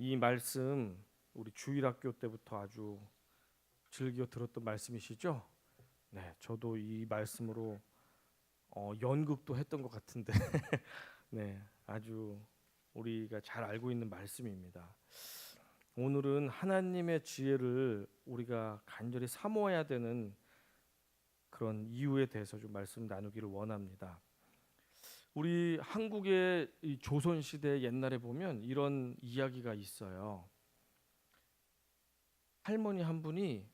이 말씀 우리 주일학교 때부터 아주 즐겨 들었던 말씀이시죠? 네, 저도 이 말씀으로 연극도 했던 것 같은데, 네, 아주 우리가 잘 알고 있는 말씀입니다. 오늘은 하나님의 지혜를 우리가 간절히 사모해야 되는 그런 이유에 대해서 좀 말씀 나누기를 원합니다. 우리 한국의 이 조선 시대 옛날에 보면 이런 이야기가 있어요. 할머니 한 분이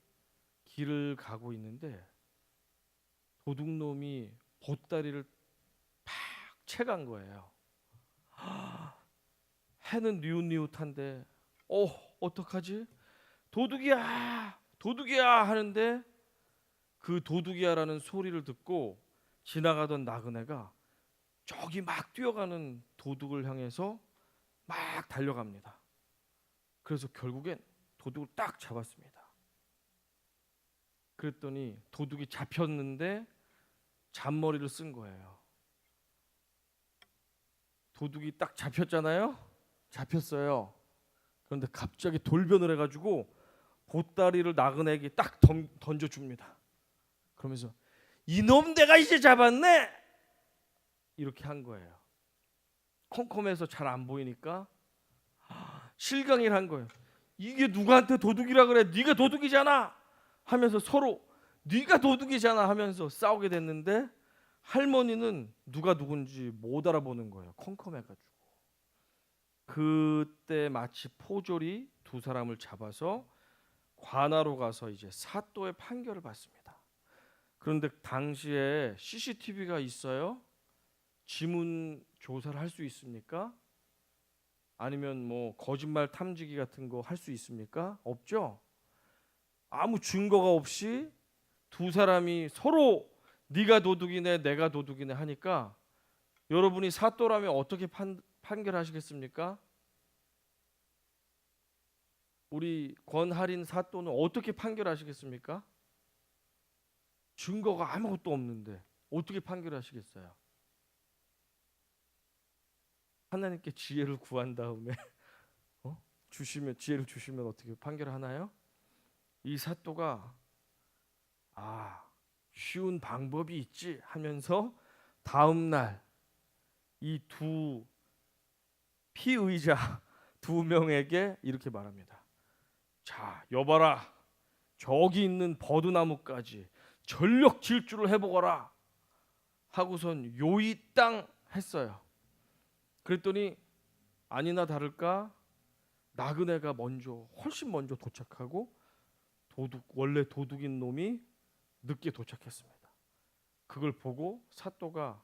길을 가고 있는데 도둑놈이 보따리를 팍 채간 거예요. 해는 뉘웃뉘웃한데 어떡하지? 도둑이야! 도둑이야! 하는데 그 도둑이야라는 소리를 듣고 지나가던 나그네가 저기 막 뛰어가는 도둑을 향해서 막 달려갑니다. 그래서 결국엔 도둑을 딱 잡았습니다. 그랬더니 도둑이 잡혔는데 잔머리를 쓴 거예요. 도둑이 딱 잡혔잖아요. 잡혔어요. 그런데 갑자기 돌변을 해가지고 보따리를 나그네에게 딱 던져줍니다. 그러면서 이놈 내가 이제 잡았네 이렇게 한 거예요. 컴컴해서 잘 안 보이니까 실강이를 한 거예요. 이게 누구한테 도둑이라 그래? 네가 도둑이잖아 하면서 서로 네가 도둑이잖아 하면서 싸우게 됐는데 할머니는 누가 누군지 못 알아보는 거예요. 컴컴해가지고. 그때 마치 포졸이 두 사람을 잡아서 관하로 가서 이제 사또의 판결을 받습니다. 그런데 당시에 CCTV가 있어요? 지문 조사를 할 수 있습니까? 아니면 뭐 거짓말 탐지기 같은 거 할 수 있습니까? 없죠? 아무 증거가 없이 두 사람이 서로 네가 도둑이네 내가 도둑이네 하니까 여러분이 사또라면 어떻게 판결하시겠습니까? 우리 권할인 사또는 어떻게 판결하시겠습니까? 증거가 아무것도 없는데 어떻게 판결하시겠어요? 하나님께 지혜를 구한 다음에 지혜를 주시면 어떻게 판결하나요? 이 사또가 쉬운 방법이 있지 하면서 다음 날 이 두 피의자 두 명에게 이렇게 말합니다. 자, 여봐라. 저기 있는 버드나무까지 전력 질주를 해보거라 하고선 요이땅 했어요. 그랬더니 아니나 다를까 나그네가 훨씬 먼저 도착하고 원래 도둑인 놈이 늦게 도착했습니다. 그걸 보고 사또가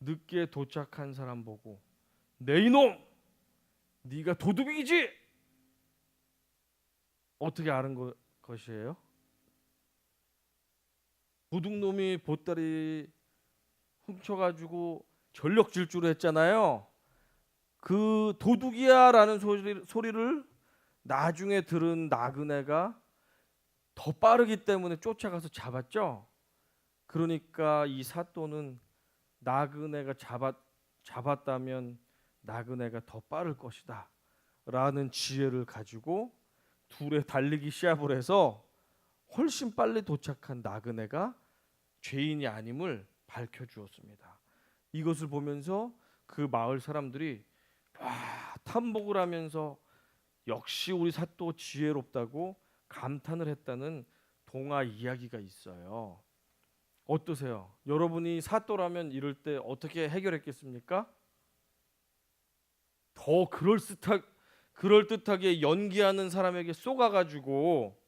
늦게 도착한 사람 보고 내 이놈 네가 도둑이지? 어떻게 아는 것이에요? 도둑놈이 보따리 훔쳐가지고 전력 질주를 했잖아요. 그 도둑이야라는 소리를 나중에 들은 나그네가 더 빠르기 때문에 쫓아가서 잡았죠. 그러니까 이 사또는 나그네가 잡았다면 나그네가 더 빠를 것이다 라는 지혜를 가지고 둘의 달리기 시합을 해서 훨씬 빨리 도착한 나그네가 죄인이 아님을 밝혀주었습니다. 이것을 보면서 그 마을 사람들이 탐복을 하면서 역시 우리 사또 지혜롭다고 감탄을 했다는 동화 이야기가 있어요. 어떠세요? 여러분이 사또라면 이럴 때 어떻게 해결했겠습니까? 더 그럴듯하게 연기하는 사람에게 쏘가가지고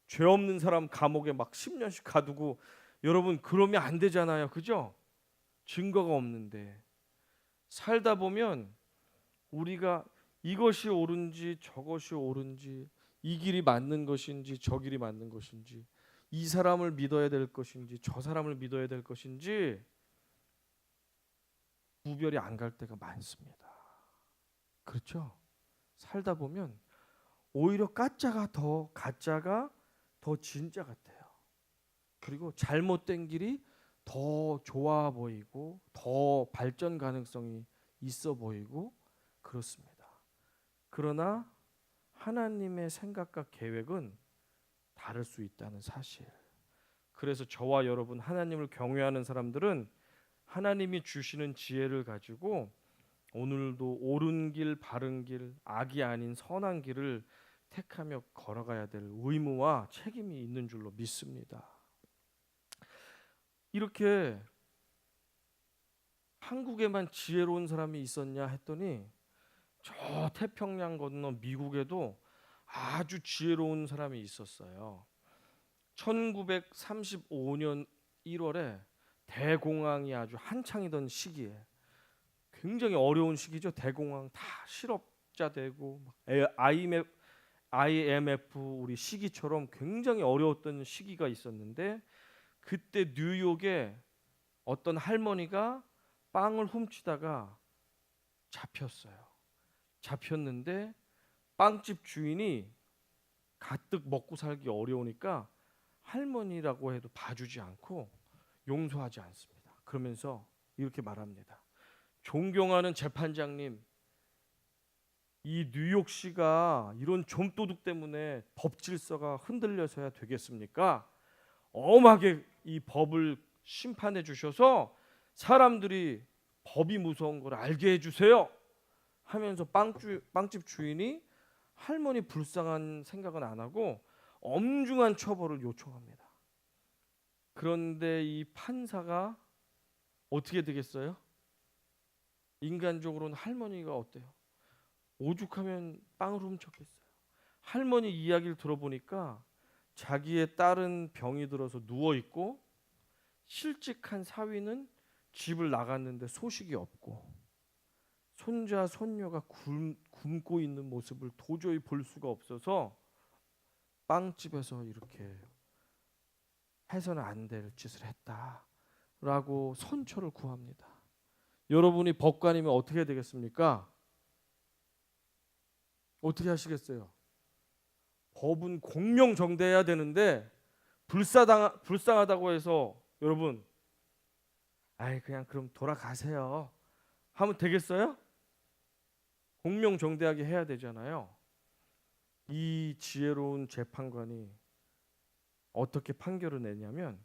죄 없는 사람 감옥에 막 10년씩 가두고 여러분 그러면 안 되잖아요. 그죠? 증거가 없는데 살다 보면 우리가 이것이 옳은지 저것이 옳은지 이 길이 맞는 것인지 저 길이 맞는 것인지 이 사람을 믿어야 될 것인지 저 사람을 믿어야 될 것인지 구별이 안 갈 때가 많습니다. 그렇죠? 살다 보면 오히려 가짜가 더 진짜 같아요. 그리고 잘못된 길이 더 좋아 보이고 더 발전 가능성이 있어 보이고 그렇습니다. 그러나 하나님의 생각과 계획은 다를 수 있다는 사실. 그래서 저와 여러분 하나님을 경외하는 사람들은 하나님이 주시는 지혜를 가지고 오늘도 옳은 길, 바른 길, 악이 아닌 선한 길을 택하며 걸어가야 될 의무와 책임이 있는 줄로 믿습니다. 이렇게 한국에만 지혜로운 사람이 있었냐 했더니 저 태평양 건너 미국에도 아주 지혜로운 사람이 있었어요. 1935년 1월에 대공황이 아주 한창이던 시기에, 굉장히 어려운 시기죠. 대공황 다 실업자 되고 IMF 우리 시기처럼 굉장히 어려웠던 시기가 있었는데, 그때 뉴욕에 어떤 할머니가 빵을 훔치다가 잡혔는데 빵집 주인이 가뜩 먹고 살기 어려우니까 할머니라고 해도 봐주지 않고 용서하지 않습니다. 그러면서 이렇게 말합니다. 존경하는 재판장님, 이 뉴욕시가 이런 좀도둑 때문에 법 질서가 흔들려서야 되겠습니까? 엄하게 이 법을 심판해 주셔서 사람들이 법이 무서운 걸 알게 해주세요 하면서 빵집 주인이 할머니 불쌍한 생각은 안 하고 엄중한 처벌을 요청합니다. 그런데 이 판사가 어떻게 되겠어요? 인간적으로는 할머니가 어때요? 오죽하면 빵을 훔쳤겠어요. 할머니 이야기를 들어보니까 자기의 딸은 병이 들어서 누워있고 실직한 사위는 집을 나갔는데 소식이 없고 손자 손녀가 굶고 있는 모습을 도저히 볼 수가 없어서 빵집에서 이렇게 해서는 안 될 짓을 했다라고 선처를 구합니다. 여러분이 법관이면 어떻게 되겠습니까? 어떻게 하시겠어요? 법은 공명정대해야 되는데 불쌍하다고 해서 여러분 그냥 그럼 돌아가세요 하면 되겠어요? 공명정대하게 해야 되잖아요. 이 지혜로운 재판관이 어떻게 판결을 내냐면,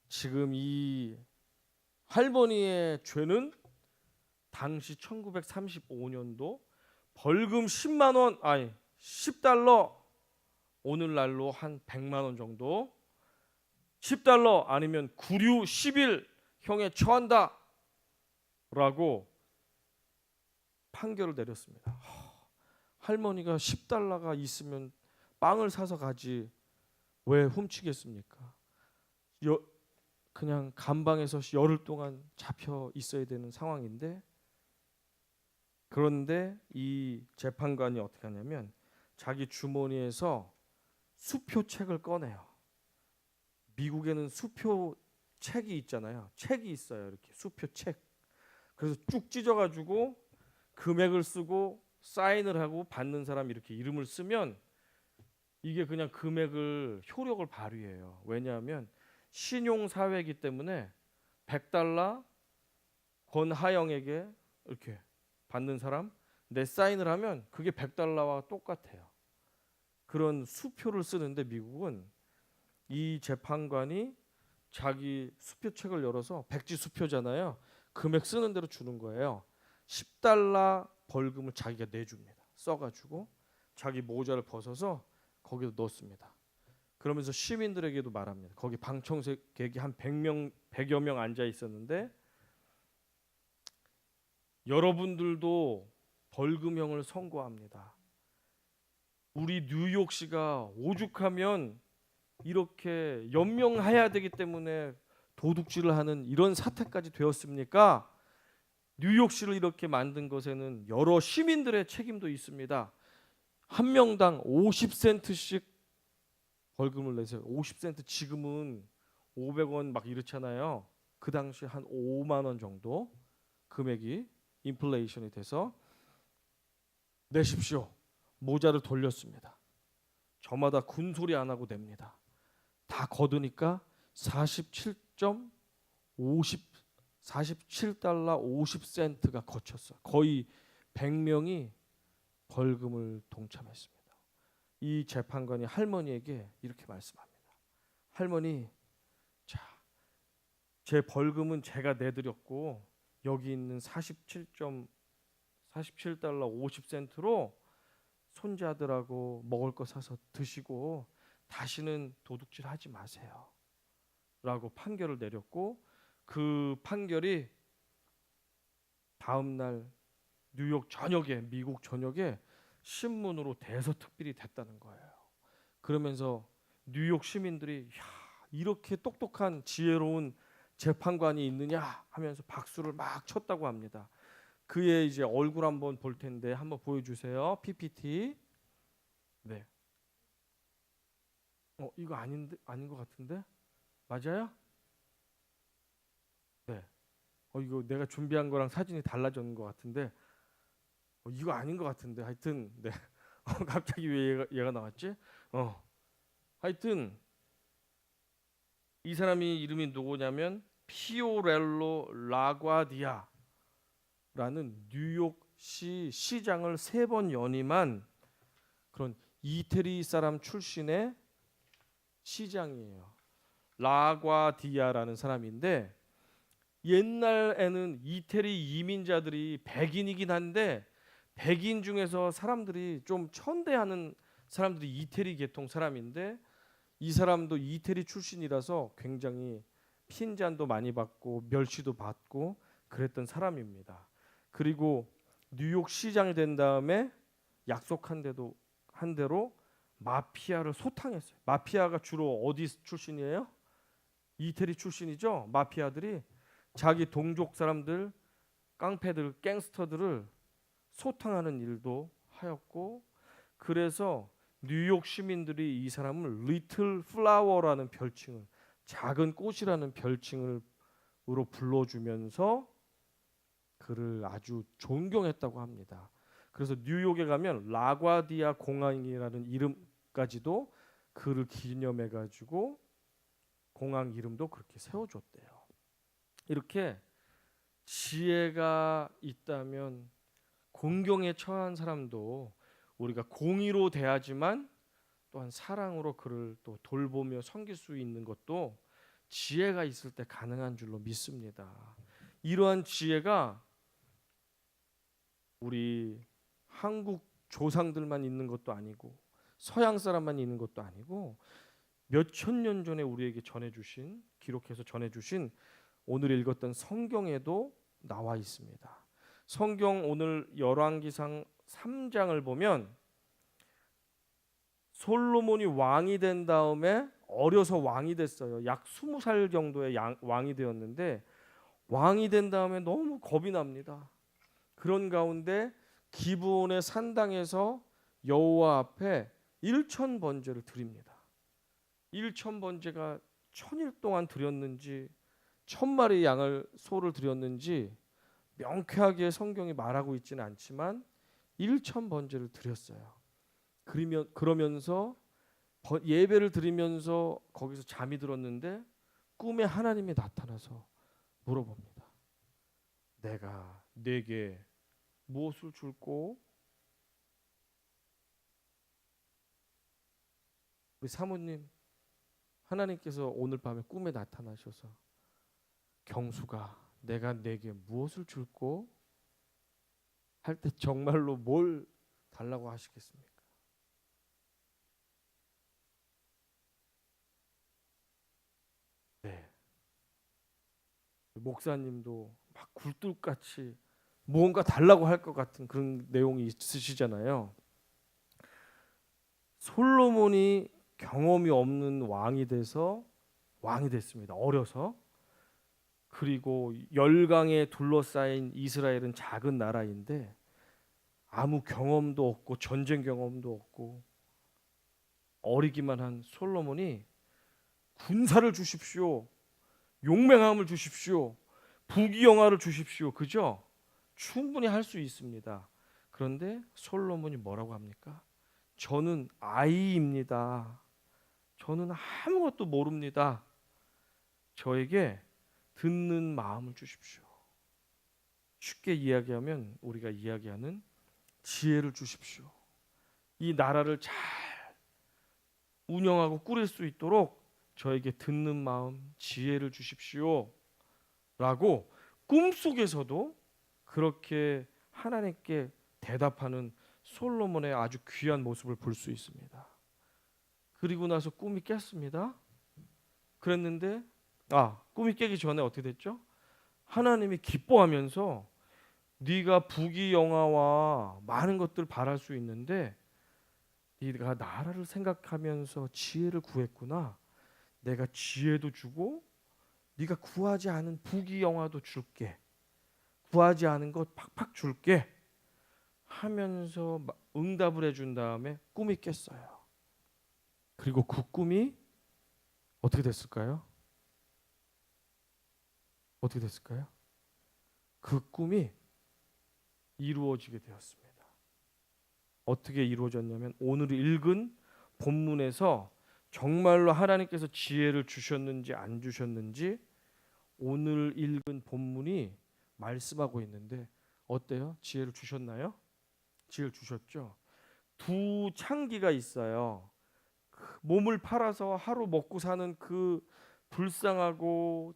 지금 이 할머니의 죄는 당시 1935년도 벌금 10만 원, 10달러, 오늘날로 한 100만 원 정도, 10달러 아니면 구류 10일 형에 처한다 라고 판결을 내렸습니다. 할머니가 10달러가 있으면 빵을 사서 가지 왜 훔치겠습니까? 그냥 감방에서 열흘 동안 잡혀 있어야 되는 상황인데, 그런데 이 재판관이 어떻게 하냐면 자기 주머니에서 수표책을 꺼내요. 미국에는 수표책이 있잖아요. 책이 있어요. 이렇게 수표책. 그래서 쭉 찢어가지고 금액을 쓰고 사인을 하고 받는 사람 이렇게 이름을 쓰면 이게 그냥 금액을 효력을 발휘해요. 왜냐하면 신용사회이기 때문에 100달러 권하영에게 이렇게 받는 사람 내 사인을 하면 그게 100달러와 똑같아요. 그런 수표를 쓰는데 미국은 이 재판관이 자기 수표책을 열어서 백지 수표잖아요. 금액 쓰는 대로 주는 거예요. 10달러 벌금을 자기가 내줍니다. 써가지고 자기 모자를 벗어서 거기다 넣습니다. 그러면서 시민들에게도 말합니다. 거기 방청객이 한 100여 명 앉아 있었는데, 여러분들도 벌금형을 선고합니다. 우리 뉴욕시가 오죽하면 이렇게 연명해야 되기 때문에 도둑질을 하는 이런 사태까지 되었습니까? 뉴욕시를 이렇게 만든 것에는 여러 시민들의 책임도 있습니다. 한 명당 50센트씩 벌금을 내세요. 50센트 지금은 500원 막 이렇잖아요. 그 당시 한 5만 원 정도 금액이 인플레이션이 돼서 내십시오. 모자를 돌렸습니다. 저마다 군소리 안 하고 냅니다. 다 거두니까 47달러 50센트가 거쳤어요. 거의 100명이 벌금을 동참했습니다. 이 재판관이 할머니에게 이렇게 말씀합니다. 할머니, 자, 제 벌금은 제가 내드렸고 여기 있는 47달러 50센트로 손자들하고 먹을 거 사서 드시고 다시는 도둑질 하지 마세요 라고 판결을 내렸고, 그 판결이 다음날 뉴욕 전역에, 미국 전역에 신문으로 대서특필이 됐다는 거예요. 그러면서 뉴욕 시민들이 야, 이렇게 똑똑한 지혜로운 재판관이 있느냐 하면서 박수를 막 쳤다고 합니다. 그의 이제 얼굴 한번 볼 텐데 한번 보여주세요. PPT. 네. 이거 아닌 것 같은데 맞아요? 네. 이거 내가 준비한 거랑 사진이 달라졌는 것 같은데 이거 아닌 것 같은데 하여튼 네. 갑자기 왜 얘가 나왔지? 하여튼 이 사람이 이름이 누구냐면 피오렐로 라과디아라는 뉴욕시 시장을 3번 연임한 그런 이태리 사람 출신의 시장이에요. 라과디아라는 사람인데 옛날에는 이태리 이민자들이 백인이긴 한데 백인 중에서 사람들이 좀 천대하는 사람들이 이태리 계통 사람인데 이 사람도 이태리 출신이라서 굉장히 핀잔도 많이 받고 멸시도 받고 그랬던 사람입니다. 그리고 뉴욕 시장이 된 다음에 약속한 대로 마피아를 소탕했어요. 마피아가 주로 어디 출신이에요? 이태리 출신이죠. 마피아들이 자기 동족 사람들, 깡패들, 갱스터들을 소탕하는 일도 하였고, 그래서 뉴욕 시민들이 이 사람을 리틀 플라워라는 별칭을, 작은 꽃이라는 별칭으로 불러주면서 그를 아주 존경했다고 합니다. 그래서 뉴욕에 가면 라과디아 공항이라는 이름까지도 그를 기념해 가지고 공항 이름도 그렇게 세워줬대요. 이렇게 지혜가 있다면 공경에 처한 사람도 우리가 공의로 대하지만 또한 사랑으로 그를 또 돌보며 섬길 수 있는 것도 지혜가 있을 때 가능한 줄로 믿습니다. 이러한 지혜가 우리 한국 조상들만 있는 것도 아니고 서양 사람만 있는 것도 아니고 몇천 년 전에 우리에게 기록해서 전해주신 오늘 읽었던 성경에도 나와 있습니다. 성경 오늘 열왕기상 3장을 보면 솔로몬이 왕이 된 다음에 어려서 왕이 됐어요. 약 20살 정도의 왕이 되었는데 왕이 된 다음에 너무 겁이 납니다. 그런 가운데 기브온의 산당에서 여호와 앞에 1천 번제를 드립니다. 1천 번제가 1000일 동안 드렸는지 1000마리 소를 드렸는지 명쾌하게 성경이 말하고 있지는 않지만 1천 번제를 드렸어요. 그러면서 예배를 드리면서 거기서 잠이 들었는데 꿈에 하나님이 나타나서 물어봅니다. 내가 네게 무엇을 줄꼬? 우리 사모님, 하나님께서 오늘 밤에 꿈에 나타나셔서 경수가 내가 네게 무엇을 줄꼬? 할 때 정말로 뭘 달라고 하시겠습니까? 네. 목사님도 막 굴뚝같이 무언가 달라고 할 것 같은 그런 내용이 있으시잖아요. 솔로몬이 경험이 없는 왕이 됐습니다. 어려서. 그리고 열강에 둘러싸인 이스라엘은 작은 나라인데 아무 경험도 없고 전쟁 경험도 없고 어리기만 한 솔로몬이 군사를 주십시오. 용맹함을 주십시오. 부귀영화를 주십시오. 그죠? 충분히 할 수 있습니다. 그런데 솔로몬이 뭐라고 합니까? 저는 아이입니다. 저는 아무것도 모릅니다. 저에게 듣는 마음을 주십시오. 쉽게 이야기하면 우리가 이야기하는 지혜를 주십시오. 이 나라를 잘 운영하고 꾸릴 수 있도록 저에게 듣는 마음, 지혜를 주십시오. 라고 꿈속에서도 그렇게 하나님께 대답하는 솔로몬의 아주 귀한 모습을 볼 수 있습니다. 그리고 나서 꿈이 깼습니다. 그랬는데 꿈이 깨기 전에 어떻게 됐죠? 하나님이 기뻐하면서 네가 부귀영화와 많은 것들 바랄 수 있는데 네가 나라를 생각하면서 지혜를 구했구나. 내가 지혜도 주고 네가 구하지 않은 부귀영화도 줄게. 구하지 않은 것 팍팍 줄게 하면서 응답을 해준 다음에 꿈이 깼어요. 그리고 그 꿈이 어떻게 됐을까요? 어떻게 됐을까요? 그 꿈이 이루어지게 되었습니다. 어떻게 이루어졌냐면 오늘 읽은 본문에서 정말로 하나님께서 지혜를 주셨는지 안 주셨는지 오늘 읽은 본문이 말씀하고 있는데 어때요? 지혜를 주셨나요? 지혜를 주셨죠. 두 창기가 있어요. 몸을 팔아서 하루 먹고 사는 그 불쌍하고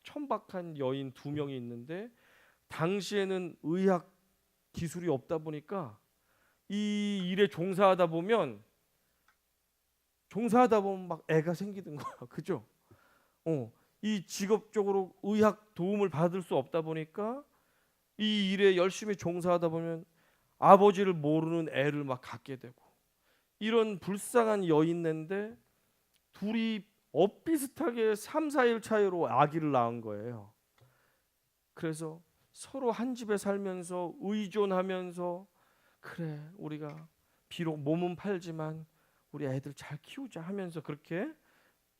천박한 여인 두 명이 있는데 당시에는 의학 기술이 없다 보니까 이 일에 종사하다 보면 막 애가 생기는 거야. 그죠? 이 직업적으로 의학 도움을 받을 수 없다 보니까 이 일에 열심히 종사하다 보면 아버지를 모르는 애를 막 갖게 되고 이런 불쌍한 여인인데 둘이 엇비슷하게 3, 4일 차이로 아기를 낳은 거예요. 그래서 서로 한 집에 살면서 의존하면서 그래 우리가 비록 몸은 팔지만 우리 애들 잘 키우자 하면서 그렇게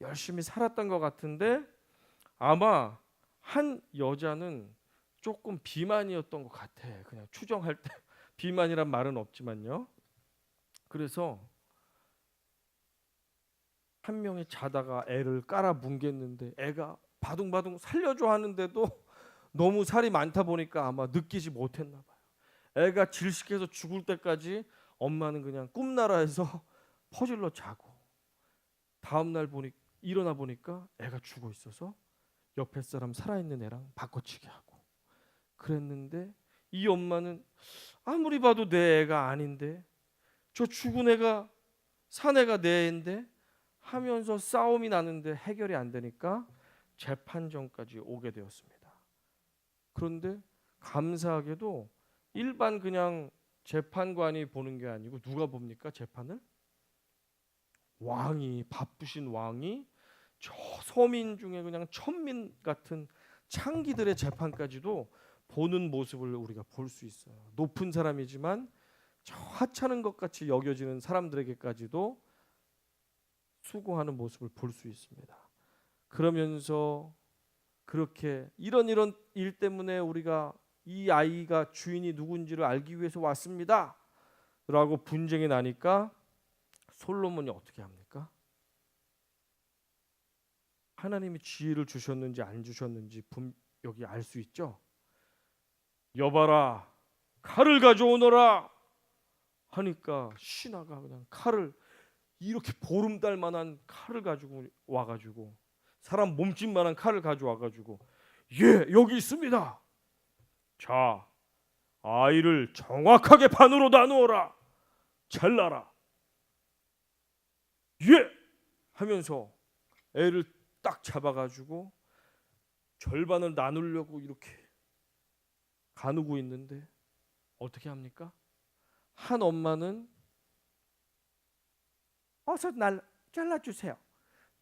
열심히 살았던 것 같은데 아마 한 여자는 조금 비만이었던 것 같아. 그냥 추정할 때 비만이란 말은 없지만요. 그래서 한 명이 자다가 애를 깔아 뭉갰는데 애가 바둥바둥 살려줘 하는데도 너무 살이 많다 보니까 아마 느끼지 못했나 봐요. 애가 질식해서 죽을 때까지 엄마는 그냥 꿈나라에서 퍼질러 자고 다음 날 일어나 보니까 애가 죽어 있어서 옆에 사람 살아있는 애랑 바꿔치기 하고 그랬는데 이 엄마는 아무리 봐도 내 애가 아닌데 저 죽은 애가 산 애가 내 애인데 하면서 싸움이 나는데 해결이 안 되니까 재판정까지 오게 되었습니다. 그런데 감사하게도 일반 그냥 재판관이 보는 게 아니고 누가 봅니까? 재판을? 왕이 바쁘신 왕이 저 서민 중에 그냥 천민 같은 창기들의 재판까지도 보는 모습을 우리가 볼 수 있어요. 높은 사람이지만 저 하찮은 것 같이 여겨지는 사람들에게까지도 수고하는 모습을 볼 수 있습니다. 그러면서 그렇게 이런 일 때문에 우리가 이 아이가 주인이 누군지를 알기 위해서 왔습니다. 라고 분쟁이 나니까 솔로몬이 어떻게 합니까? 하나님이 지혜를 주셨는지 안 주셨는지 여기 알 수 있죠? 여봐라 칼을 가져오너라 하니까 신하가 그냥 칼을 이렇게 보름달 만한 칼을 가지고 와가지고 사람 몸집만한 칼을 가져와가지고 예 여기 있습니다. 자 아이를 정확하게 반으로 나누어라. 잘라라. 예 하면서 애를 딱 잡아가지고 절반을 나누려고 이렇게 가누고 있는데 어떻게 합니까? 한 엄마는 어서 날 잘라주세요.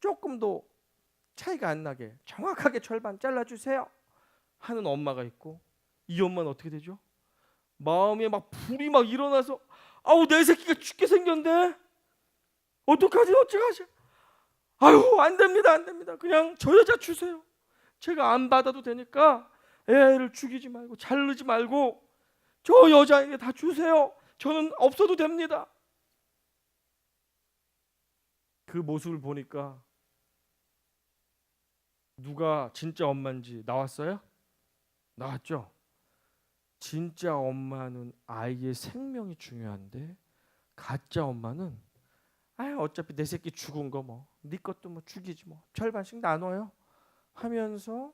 조금도 차이가 안 나게 정확하게 절반 잘라주세요. 하는 엄마가 있고 이 엄마는 어떻게 되죠? 마음에 막 불이 막 일어나서 아우 내 새끼가 죽게 생겼네. 어떡하지? 아유 안 됩니다. 그냥 저 여자 주세요. 제가 안 받아도 되니까 애를 죽이지 말고 자르지 말고 저 여자에게 다 주세요. 저는 없어도 됩니다. 그 모습을 보니까 누가 진짜 엄마인지 나왔어요? 나왔죠. 진짜 엄마는 아이의 생명이 중요한데 가짜 엄마는 어차피 내 새끼 죽은 거 뭐 네 것도 뭐 죽이지 뭐 절반씩 나눠요 하면서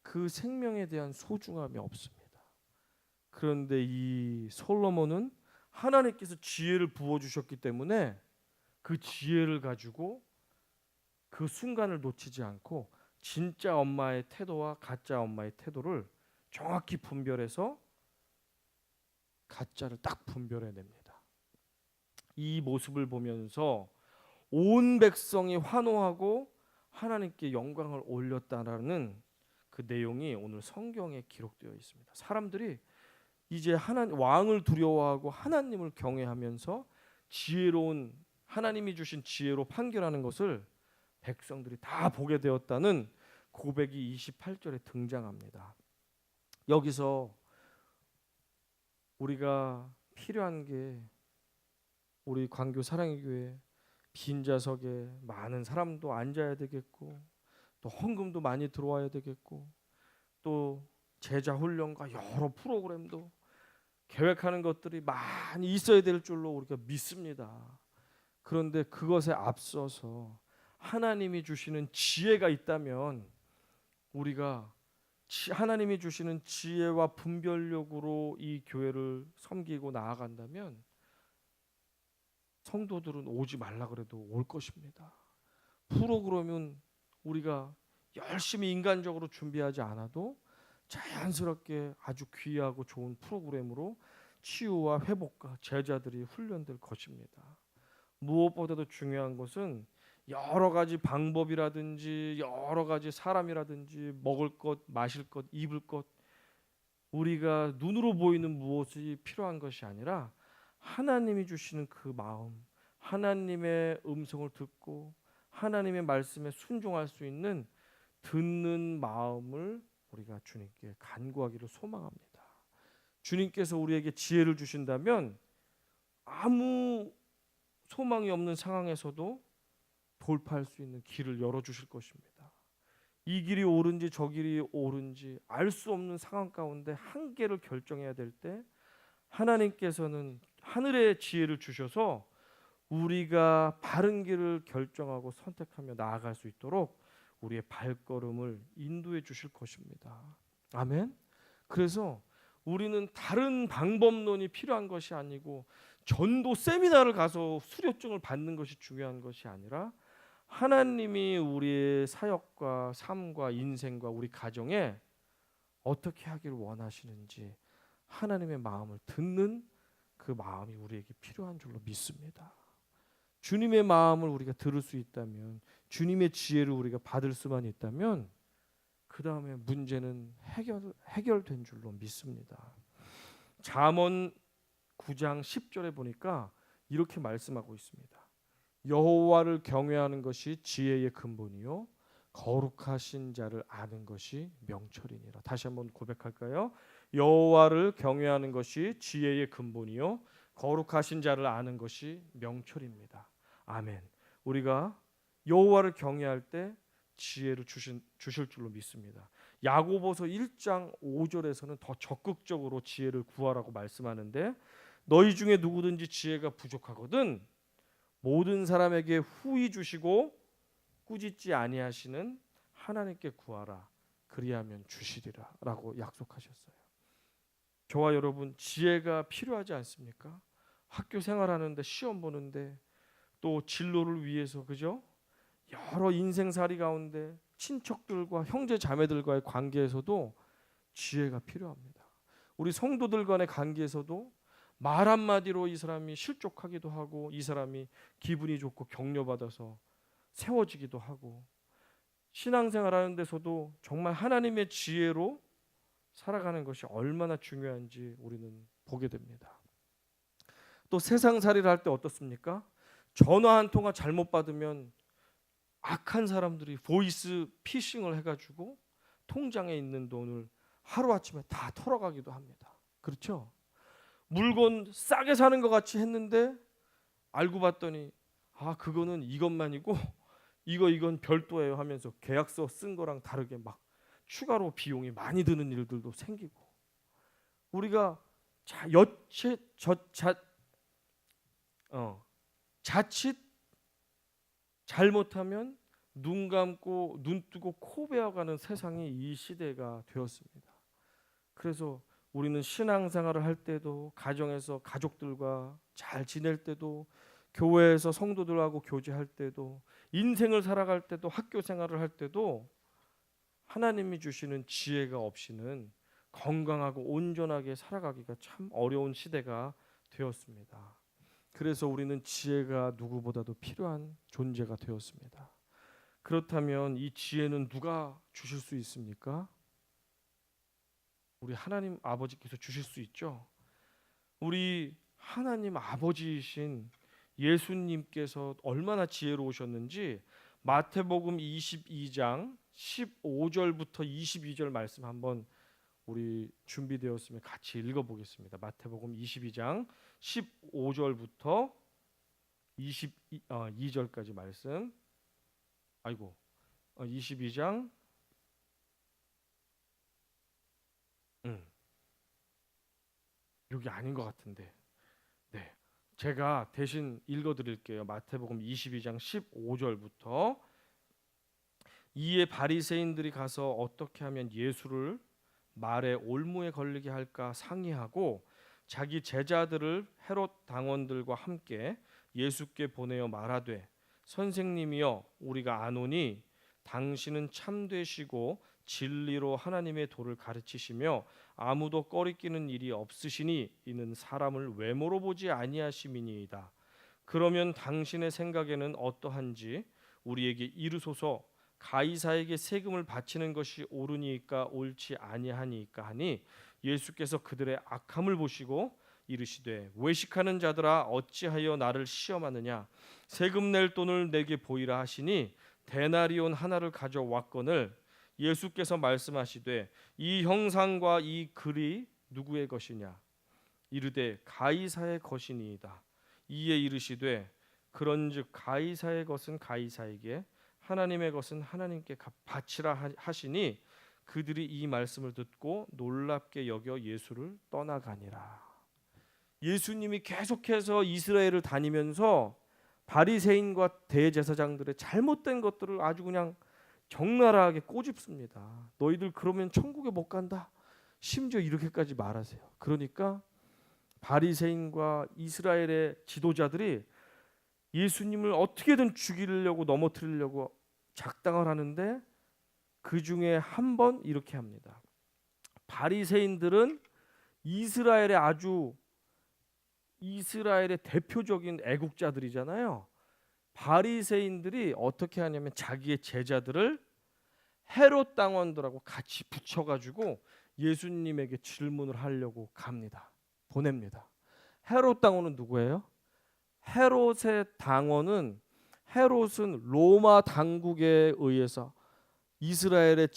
그 생명에 대한 소중함이 없습니다. 그런데 이 솔로몬은 하나님께서 지혜를 부어주셨기 때문에 그 지혜를 가지고 그 순간을 놓치지 않고 진짜 엄마의 태도와 가짜 엄마의 태도를 정확히 분별해서 가짜를 딱 분별해냅니다. 이 모습을 보면서 온 백성이 환호하고 하나님께 영광을 올렸다라는 그 내용이 오늘 성경에 기록되어 있습니다. 사람들이 이제 왕을 두려워하고 하나님을 경외하면서 지혜로운 하나님이 주신 지혜로 판결하는 것을 백성들이 다 보게 되었다는 고백이 28절에 등장합니다. 여기서 우리가 필요한 게 우리 광교 사랑의 교회 빈좌석에 많은 사람도 앉아야 되겠고 또 헌금도 많이 들어와야 되겠고 또 제자 훈련과 여러 프로그램도 계획하는 것들이 많이 있어야 될 줄로 우리가 믿습니다. 그런데 그것에 앞서서 하나님이 주시는 지혜가 있다면 우리가 하나님이 주시는 지혜와 분별력으로 이 교회를 섬기고 나아간다면 성도들은 오지 말라 그래도 올 것입니다. 프로그램은 우리가 열심히 인간적으로 준비하지 않아도 자연스럽게 아주 귀하고 좋은 프로그램으로 치유와 회복과 제자들이 훈련될 것입니다. 무엇보다도 중요한 것은 여러 가지 방법이라든지 여러 가지 사람이라든지 먹을 것, 마실 것, 입을 것 우리가 눈으로 보이는 무엇이 필요한 것이 아니라 하나님이 주시는 그 마음, 하나님의 음성을 듣고 하나님의 말씀에 순종할 수 있는 듣는 마음을 우리가 주님께 간구하기를 소망합니다. 주님께서 우리에게 지혜를 주신다면 아무 소망이 없는 상황에서도 돌파할 수 있는 길을 열어주실 것입니다. 이 길이 옳은지 저 길이 옳은지 알 수 없는 상황 가운데 한계를 결정해야 될 때 하나님께서는 하늘의 지혜를 주셔서 우리가 바른 길을 결정하고 선택하며 나아갈 수 있도록 우리의 발걸음을 인도해 주실 것입니다. 아멘. 그래서 우리는 다른 방법론이 필요한 것이 아니고 전도 세미나를 가서 수료증을 받는 것이 중요한 것이 아니라 하나님이 우리의 사역과 삶과 인생과 우리 가정에 어떻게 하기를 원하시는지 하나님의 마음을 듣는 그 마음이 우리에게 필요한 줄로 믿습니다. 주님의 마음을 우리가 들을 수 있다면 주님의 지혜를 우리가 받을 수만 있다면 그 다음에 문제는 해결된 줄로 믿습니다. 잠언 9장 10절에 보니까 이렇게 말씀하고 있습니다. 여호와를 경외하는 것이 지혜의 근본이요 거룩하신 자를 아는 것이 명철이니라. 다시 한번 고백할까요? 여호와를 경외하는 것이 지혜의 근본이요 거룩하신 자를 아는 것이 명철입니다. 아멘. 우리가 여호와를 경외할 때 지혜를 주실 줄로 믿습니다. 야고보서 1장 5절에서는 더 적극적으로 지혜를 구하라고 말씀하는데 너희 중에 누구든지 지혜가 부족하거든 모든 사람에게 후히 주시고 꾸짖지 아니하시는 하나님께 구하라 그리하면 주시리라 라고 약속하셨어요. 저와 여러분 지혜가 필요하지 않습니까? 학교 생활하는데 시험 보는데 또 진로를 위해서 그죠? 여러 인생살이 가운데 친척들과 형제 자매들과의 관계에서도 지혜가 필요합니다. 우리 성도들 간의 관계에서도 말 한마디로 이 사람이 실족하기도 하고 이 사람이 기분이 좋고 격려받아서 세워지기도 하고 신앙생활 하는 데서도 정말 하나님의 지혜로 살아가는 것이 얼마나 중요한지 우리는 보게 됩니다. 또 세상살이를 할 때 어떻습니까? 전화 한 통화 잘못 받으면 악한 사람들이 보이스 피싱을 해가지고 통장에 있는 돈을 하루아침에 다 털어가기도 합니다. 그렇죠? 물건 싸게 사는 것 같이 했는데 알고 봤더니 그거는 이것만이고 이건 별도예요 하면서 계약서 쓴 거랑 다르게 막 추가로 비용이 많이 드는 일들도 생기고 우리가 자칫 잘못하면 눈 감고 눈 뜨고 코 베어가는 세상이 이 시대가 되었습니다. 그래서 우리는 신앙생활을 할 때도, 가정에서 가족들과 잘 지낼 때도, 교회에서 성도들하고 교제할 때도, 인생을 살아갈 때도, 학교 생활을 할 때도 하나님이 주시는 지혜가 없이는 건강하고 온전하게 살아가기가 참 어려운 시대가 되었습니다. 그래서 우리는 지혜가 누구보다도 필요한 존재가 되었습니다. 그렇다면 이 지혜는 누가 주실 수 있습니까? 우리 하나님 아버지께서 주실 수 있죠. 우리 하나님 아버지이신 예수님께서 얼마나 지혜로우셨는지 마태복음 22장 15절부터 22절 말씀 한번 우리 준비되었으면 같이 읽어보겠습니다. 마태복음 22장 15절부터 22절까지 말씀. 22장 여기 아닌 것 같은데, 네, 제가 대신 읽어드릴게요. 마태복음 22장 15절부터. 이에 바리새인들이 가서 어떻게 하면 예수를 말에 올무에 걸리게 할까 상의하고 자기 제자들을 헤롯 당원들과 함께 예수께 보내어 말하되, 선생님이여, 우리가 아노니 당신은 참되시고 진리로 하나님의 도를 가르치시며 아무도 꺼리끼는 일이 없으시니 이는 사람을 외모로 보지 아니하심이니이다. 그러면 당신의 생각에는 어떠한지 우리에게 이르소서. 가이사에게 세금을 바치는 것이 옳으니까 옳지 아니하니까 하니, 예수께서 그들의 악함을 보시고 이르시되, 외식하는 자들아 어찌하여 나를 시험하느냐. 세금 낼 돈을 내게 보이라 하시니 데나리온 하나를 가져왔거늘 예수께서 말씀하시되, 이 형상과 이 글이 누구의 것이냐. 이르되 가이사의 것이니이다. 이에 이르시되, 그런즉 가이사의 것은 가이사에게, 하나님의 것은 하나님께 바치라 하시니, 그들이 이 말씀을 듣고 놀랍게 여겨 예수를 떠나가니라. 예수님이 계속해서 이스라엘을 다니면서 바리새인과 대제사장들의 잘못된 것들을 아주 그냥 적나라하게 꼬집습니다. 너희들 그러면 천국에 못 간다. 심지어 이렇게까지 말하세요. 그러니까 바리새인과 이스라엘의 지도자들이 예수님을 어떻게든 죽이려고, 넘어뜨리려고 작당을 하는데, 그 중에 한 번 이렇게 합니다. 바리새인들은 이스라엘의 대표적인 애국자들이잖아요. 바리새인들이 어떻게 하냐면 자기의 제자들을 헤롯 당원들하고 같이 붙여가지고 예수님에게 질문을 하려고 갑니다. 보냅니다. 헤롯 당원은 누구예요? 헤롯의 당원은, 헤롯은 로마 당국에 의해서 이스라엘의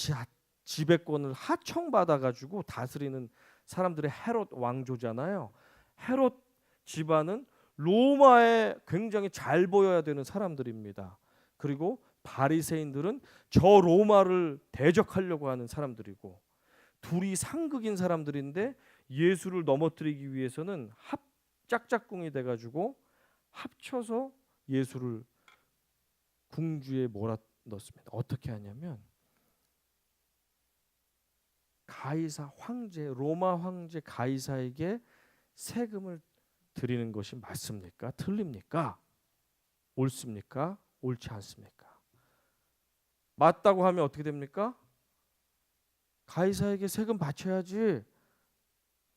지배권을 하청받아가지고 다스리는 사람들의 헤롯 왕조잖아요. 헤롯 집안은 로마에 굉장히 잘 보여야 되는 사람들입니다. 그리고 바리새인들은 저 로마를 대적하려고 하는 사람들이고, 둘이 상극인 사람들인데 예수를 넘어뜨리기 위해서는 짝짝꿍이 돼가지고 합쳐서 예수를 궁주에 몰아넣습니다. 어떻게 하냐면, 가이사 황제, 로마 황제 가이사에게 세금을 드리는 것이 맞습니까? 틀립니까? 옳습니까? 옳지 않습니까? 맞다고 하면 어떻게 됩니까? 가이사에게 세금 바쳐야지.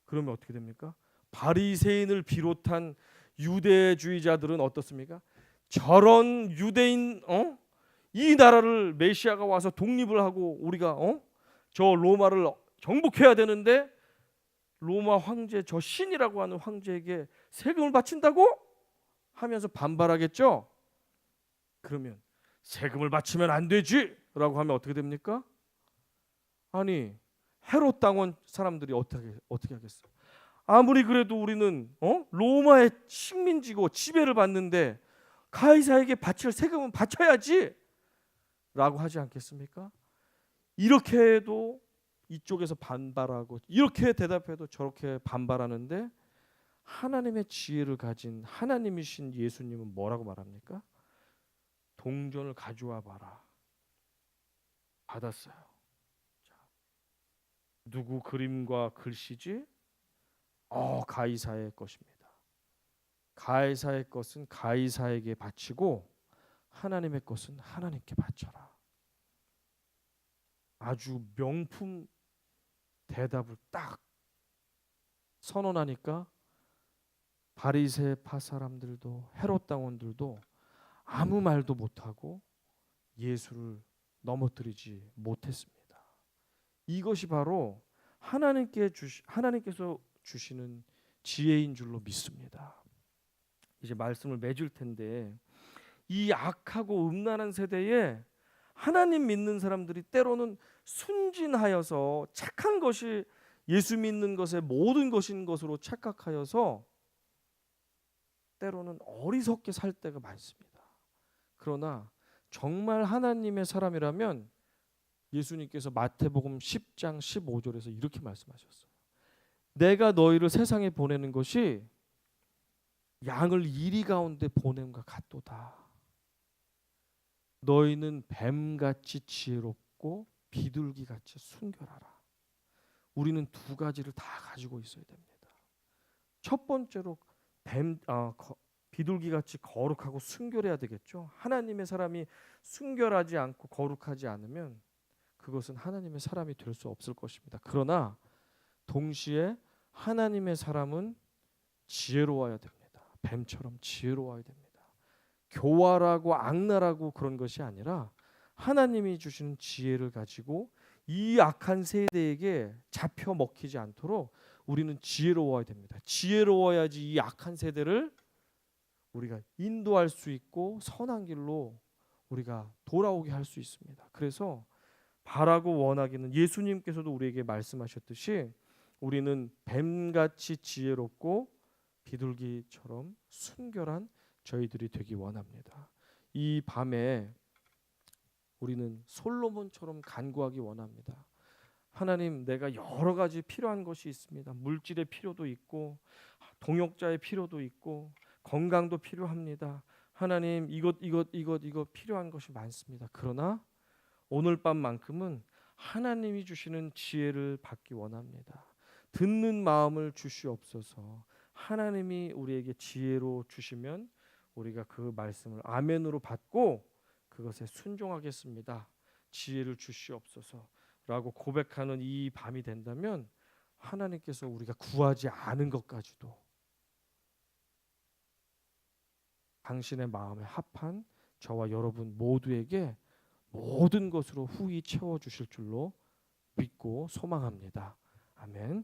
그러면 어떻게 됩니까? 바리새인을 비롯한 유대주의자들은 어떻습니까? 저런 유대인, 이 나라를 메시아가 와서 독립을 하고 우리가 저 로마를 정복해야 되는데, 로마 황제, 저 신이라고 하는 황제에게 세금을 바친다고 하면서 반발하겠죠. 그러면 세금을 바치면 안 되지 라고 하면 어떻게 됩니까? 아니, 헤롯 당원 사람들이 어떻게 하겠어요? 아무리 그래도 우리는 로마의 식민지고 지배를 받는데 가이사에게 바칠 세금은 바쳐야지 라고 하지 않겠습니까? 이렇게 해도 이쪽에서 반발하고 이렇게 대답해도 저렇게 반발하는데 하나님의 지혜를 가진 하나님이신 예수님은 뭐라고 말합니까? 동전을 가져와 봐라. 받았어요. 자, 누구 그림과 글씨지? 가이사의 것입니다. 가이사의 것은 가이사에게 바치고 하나님의 것은 하나님께 바쳐라. 아주 명품 대답을 딱 선언하니까 바리새파 사람들도 헤롯 당원들도 아무 말도 못하고 예수를 넘어뜨리지 못했습니다. 이것이 바로 하나님께서 주시는 지혜인 줄로 믿습니다. 이제 말씀을 맺을 텐데 이 악하고 음란한 세대에 하나님 믿는 사람들이 때로는 순진하여서 착한 것이 예수 믿는 것의 모든 것인 것으로 착각하여서 때로는 어리석게 살 때가 많습니다. 그러나 정말 하나님의 사람이라면 예수님께서 마태복음 10장 15절에서 이렇게 말씀하셨어요. 내가 너희를 세상에 보내는 것이 양을 이리 가운데 보냄과 같도다. 너희는 뱀같이 지혜롭고 비둘기같이 순결하라. 우리는 두 가지를 다 가지고 있어야 됩니다. 첫 번째로 비둘기같이 거룩하고 순결해야 되겠죠. 하나님의 사람이 순결하지 않고 거룩하지 않으면 그것은 하나님의 사람이 될 수 없을 것입니다. 그러나 동시에 하나님의 사람은 지혜로워야 됩니다. 뱀처럼 지혜로워야 됩니다. 교활하고 악랄하고 그런 것이 아니라 하나님이 주시는 지혜를 가지고 이 악한 세대에게 잡혀 먹히지 않도록 우리는 지혜로워야 됩니다. 지혜로워야지 이 악한 세대를 우리가 인도할 수 있고 선한 길로 우리가 돌아오게 할 수 있습니다. 그래서 바라고 원하기는 예수님께서도 우리에게 말씀하셨듯이 우리는 뱀같이 지혜롭고 비둘기처럼 순결한 저희들이 되기 원합니다. 이 밤에 우리는 솔로몬처럼 간구하기 원합니다. 하나님, 내가 여러 가지 필요한 것이 있습니다. 물질의 필요도 있고 동역자의 필요도 있고 건강도 필요합니다. 하나님, 이것 필요한 것이 많습니다. 그러나 오늘 밤만큼은 하나님이 주시는 지혜를 받기 원합니다. 듣는 마음을 주시옵소서. 하나님이 우리에게 지혜로 주시면 우리가 그 말씀을 아멘으로 받고 그것에 순종하겠습니다. 지혜를 주시옵소서 라고 고백하는 이 밤이 된다면 하나님께서 우리가 구하지 않은 것까지도 당신의 마음에 합한 저와 여러분 모두에게 모든 것으로 후히 채워주실 줄로 믿고 소망합니다. 아멘.